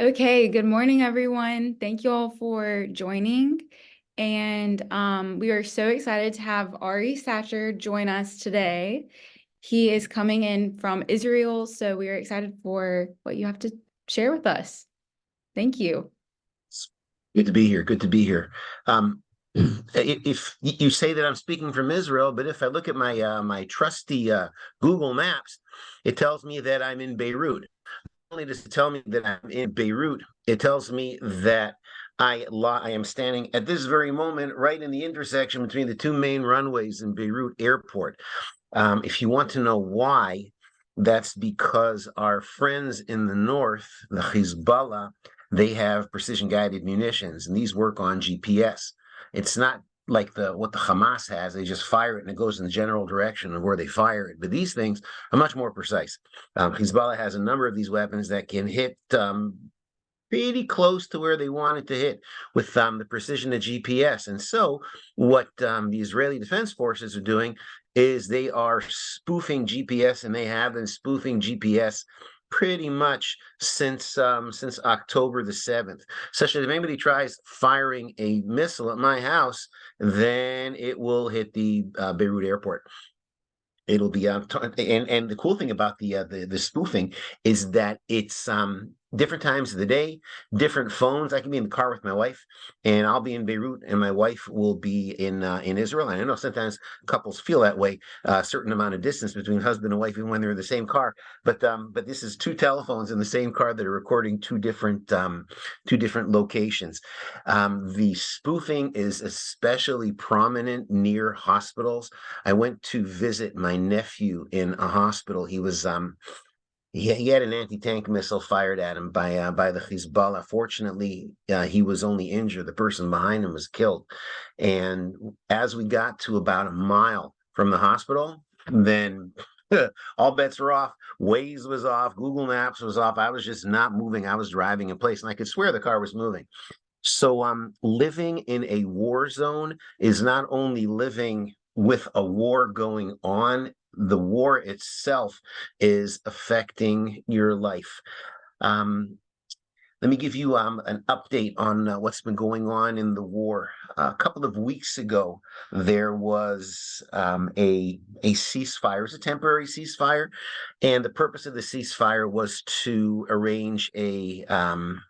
Okay, good morning, everyone. Thank you all for joining. And we are so excited to have Ari Sacher join us today. He is coming in from Israel, so we are excited for what you have to share with us. Thank you. Good to be here. Good to be here. If you say that I'm speaking from Israel, but if I look at my trusty Google Maps, it tells me that I'm in Beirut. Not only does it tell me that I'm in Beirut, it tells me that I am standing at this very moment right in the intersection between the two main runways in Beirut Airport. If you want to know why, that's because our friends in the north, the Hezbollah, they have precision guided munitions, and these work on GPS. It's not like what the Hamas has. They just fire it and it goes in the general direction of where they fire it. But these things are much more precise. Hezbollah has a number of these weapons that can hit pretty close to where they want it to hit with the precision of GPS. And so, what the Israeli Defense Forces are doing is they are spoofing GPS, and they have been spoofing GPS pretty much since October the 7th. Such that if anybody tries firing a missile at my house, then it will hit the Beirut airport. It'll be and the cool thing about the spoofing is that it's different times of the day, different phones. I can be in the car with my wife, and I'll be in Beirut, and my wife will be in Israel. And I know sometimes couples feel that way, a certain amount of distance between husband and wife, even when they're in the same car. But this is two telephones in the same car that are recording two different locations. The spoofing is especially prominent near hospitals. I went to visit my nephew in a hospital. He had an anti-tank missile fired at him by the Hezbollah. Fortunately, he was only injured. The person behind him was killed. And as we got to about a mile from the hospital, then all bets were off. Waze was off. Google Maps was off. I was just not moving. I was driving in place, and I could swear the car was moving. So, living in a war zone is not only living with a war going on, the war itself is affecting your life. Um, Let me give you an update on what's been going on in the war. A couple of weeks ago, there was a ceasefire. It was a temporary ceasefire, and the purpose of the ceasefire was to arrange an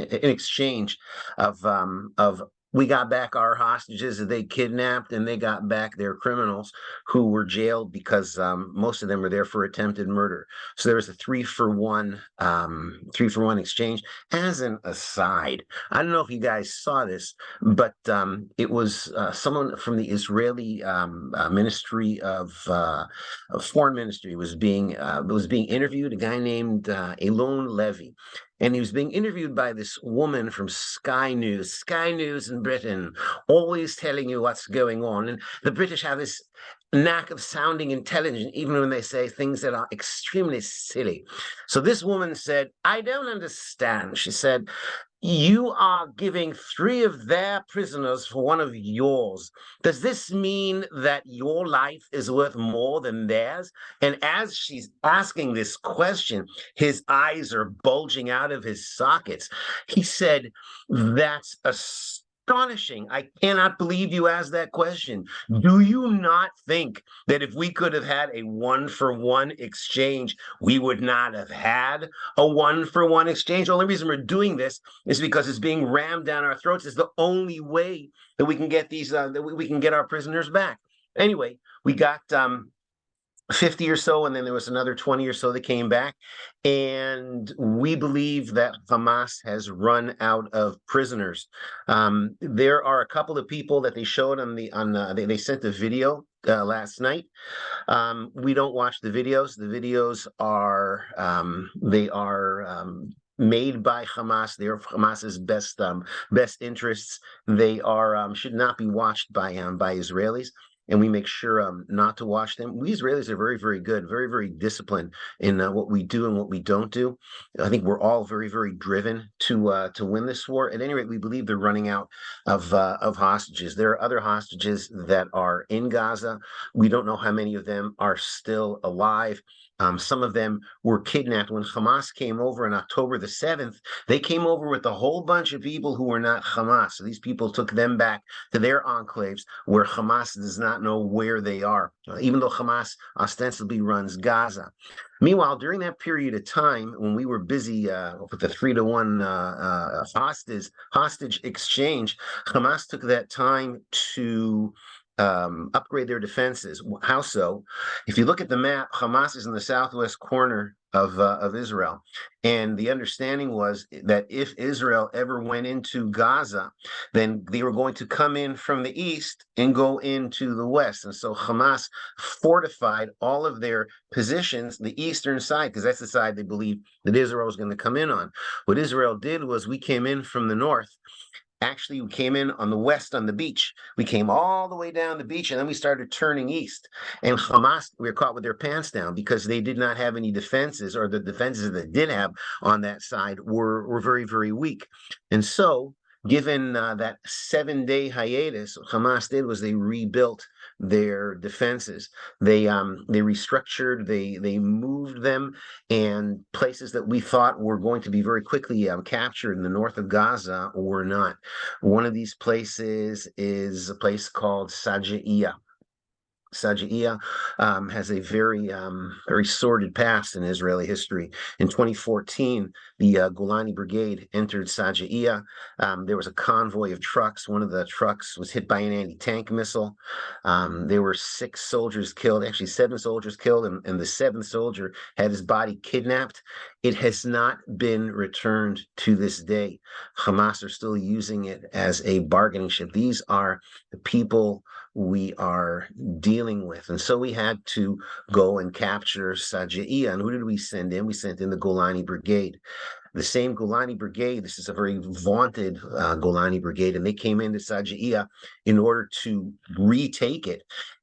exchange of we got back our hostages that they kidnapped, and they got back their criminals who were jailed because most of them were there for attempted murder. So there was a three for one exchange. As an aside, I don't know if you guys saw this, but it was someone from the Israeli Ministry of Foreign Ministry was being interviewed. A guy named Elon Levy, and he was being interviewed by this woman from Sky News in Britain, always telling you what's going on. And the British have this knack of sounding intelligent, even when they say things that are extremely silly. So this woman said, I don't understand. She said, you are giving three of their prisoners for one of yours. Does this mean that your life is worth more than theirs? And as she's asking this question, his eyes are bulging out of his sockets. He said, that's astonishing. I cannot believe you asked that question. Do you not think that if we could have had a one-for-one exchange, we would not have had a one-for-one exchange? The only reason we're doing this is because it's being rammed down our throats. It's the only way that we can get we can get our prisoners back. Anyway, we got 50 or so, and then there was another 20 or so that came back. And we believe that Hamas has run out of prisoners. There are a couple of people that they showed they sent a video last night. We don't watch the videos. The videos are they are made by Hamas. They are Hamas's best interests. They are should not be watched by Israelis, and we make sure not to watch them. We Israelis are very, very good, very, very disciplined in what we do and what we don't do. I think we're all very, very driven to win this war. At any rate, we believe they're running out of hostages. There are other hostages that are in Gaza. We don't know how many of them are still alive. Some of them were kidnapped. When Hamas came over on October the 7th, they came over with a whole bunch of people who were not Hamas. So these people took them back to their enclaves where Hamas does not know where they are, even though Hamas ostensibly runs Gaza. Meanwhile, during that period of time, when we were busy with the 3-to-1 hostage exchange, Hamas took that time to upgrade their defenses. How so? If you look at the map, Hamas is in the southwest corner of Israel, and the understanding was that if Israel ever went into Gaza, then they were going to come in from the east and go into the west. And so Hamas fortified all of their positions, the eastern side, because that's the side they believed that Israel was going to come in on. What Israel did was we came in from the north. Actually, we came in on the west on the beach. We came all the way down the beach, and then we started turning east. And Hamas, we were caught with their pants down because they did not have any defenses, or the defenses that they did have on that side were very, very weak. And so, given that 7-day hiatus, what Hamas did was they rebuilt their defenses. They restructured, they moved them, and places that we thought were going to be very quickly captured in the north of Gaza were not. One of these places is a place called Sajaiya. Sajaiya has a very sordid past in Israeli history. In 2014, the Golani Brigade entered Sajaiya. There was a convoy of trucks. One of the trucks was hit by an anti-tank missile. There were 6 soldiers killed, actually 7 soldiers killed, and the 7th soldier had his body kidnapped. It has not been returned to this day. Hamas are still using it as a bargaining chip. These are the people we are dealing with. And so we had to go and capture Sajaiya. And who did we send in? We sent in the Golani Brigade. The same Golani Brigade, this is a very vaunted Golani Brigade, and they came into Sajaiya in order to retake it.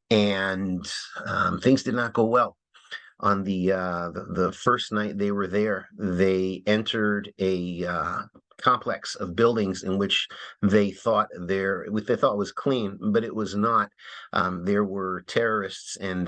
And things did not go well. On the first night they were there, they entered a complex of buildings in which they thought was clean, but it was not. There were terrorists, and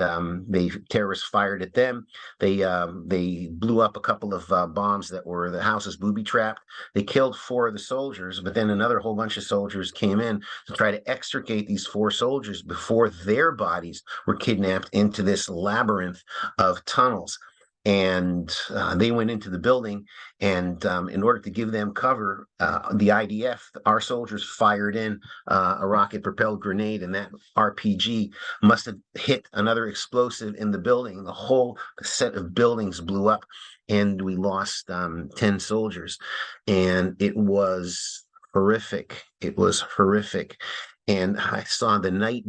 terrorists fired at them. They blew up a couple of bombs that were the houses booby trapped. They killed 4 of the soldiers, but then another whole bunch of soldiers came in to try to extricate these 4 soldiers before their bodies were kidnapped into this labyrinth of tunnels. And they went into the building, and in order to give them cover, the IDF, our soldiers, fired in a rocket-propelled grenade, and that RPG must have hit another explosive in the building. The whole set of buildings blew up, and we lost 10 soldiers, and it was horrific. It was horrific. And I saw the night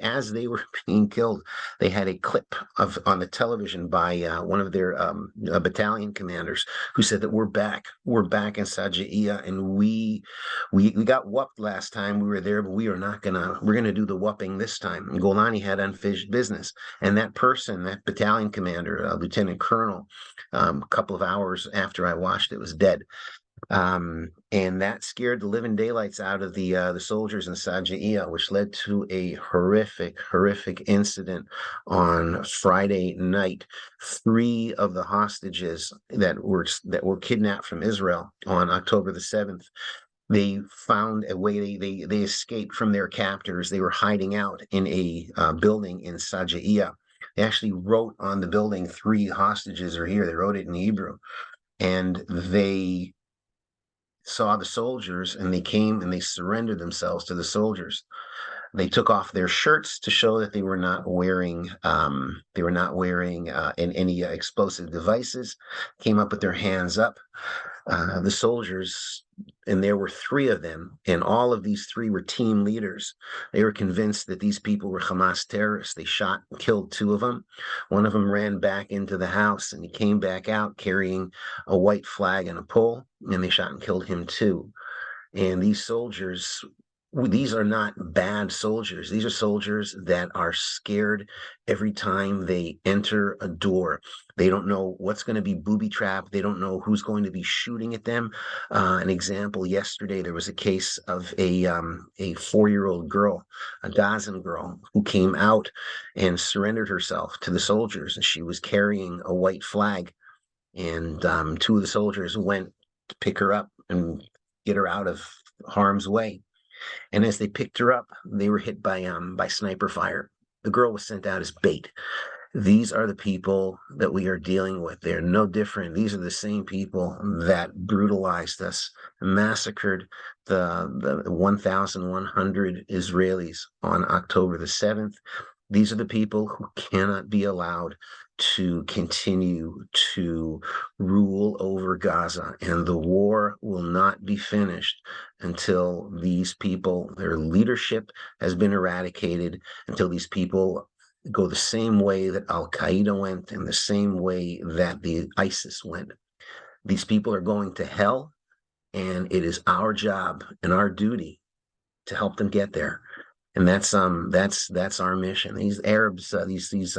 as they were being killed, they had a clip on the television by one of their battalion commanders who said that we're back in Sajaiya, and we got whooped last time we were there, but we're gonna do the whooping this time. And Golani had unfinished business, and that battalion commander, Lieutenant Colonel, a couple of hours after I watched it, was dead. And that scared the living daylights out of the soldiers in Sajaiya, which led to a horrific incident on Friday night. 3 of the hostages that were kidnapped from Israel on October the 7th, they found a way. They escaped from their captors. They were hiding out in a building in Sajaiya. They actually wrote on the building, 3 hostages are here. They wrote it in Hebrew, and they saw the soldiers, and they came and they surrendered themselves to the soldiers. They took off their shirts to show that they were not wearing any explosive devices. Came up with their hands up. The soldiers, and there were 3 of them, and all of these 3 were team leaders. They were convinced that these people were Hamas terrorists. They shot and killed 2 of them. One of them ran back into the house, and he came back out carrying a white flag and a pole, and they shot and killed him too. And these soldiers these are not bad soldiers. These are soldiers that are scared every time they enter a door. They don't know what's going to be booby trapped. They don't know who's going to be shooting at them. An example, yesterday there was a case of a 4-year-old girl, a Gazan girl, who came out and surrendered herself to the soldiers. And she was carrying a white flag. And two of the soldiers went to pick her up and get her out of harm's way. And as they picked her up, they were hit by sniper fire. The girl was sent out as bait. These are the people that we are dealing with. They're no different. These are the same people that brutalized us, massacred the 1,100 Israelis on October the 7th. These are the people who cannot be allowed to continue to rule over Gaza, and the war will not be finished until these people, their leadership has been eradicated, until these people go the same way that Al Qaeda went and the same way that the ISIS went. These people are going to hell, and it is our job and our duty to help them get there. And that's our mission. These Arabs, these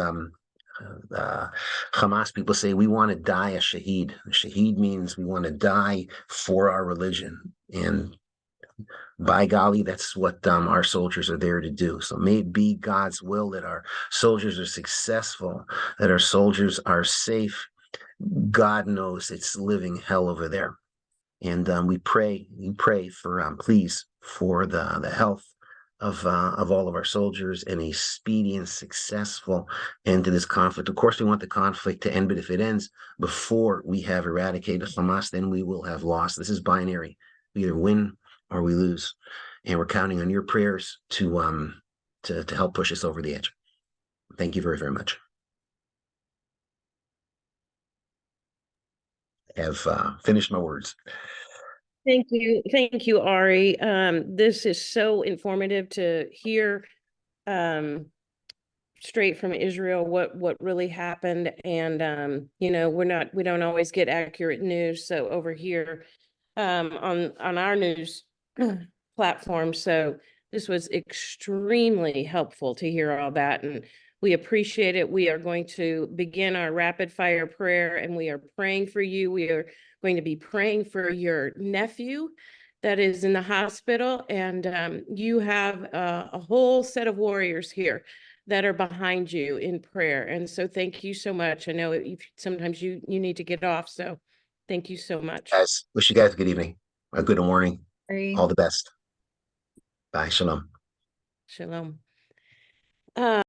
Hamas people say we want to die a shaheed. A shaheed means we want to die for our religion, and by golly, that's what our soldiers are there to do. So may it be God's will that our soldiers are successful, that our soldiers are safe. God knows it's living hell over there. And we pray for, please, for the health of all of our soldiers and a speedy and successful end to this conflict. Of course, we want the conflict to end, but if it ends before we have eradicated Hamas, then we will have lost. This is binary. We either win or we lose, and we're counting on your prayers to help push us over the edge. Thank you very, very much. I have finished my words. Thank you, Ari. This is so informative to hear straight from Israel what really happened, and we don't always get accurate news. So over here on our news platform, so this was extremely helpful to hear all that, and we appreciate it. We are going to begin our rapid fire prayer, and we are praying for you. We are going to be praying for your nephew that is in the hospital, and you have a whole set of warriors here that are behind you in prayer. And so thank you so much. I know sometimes you need to get off, so thank you so much. Guys, wish you guys a good evening, a good morning. All the best. Bye. Shalom. Shalom.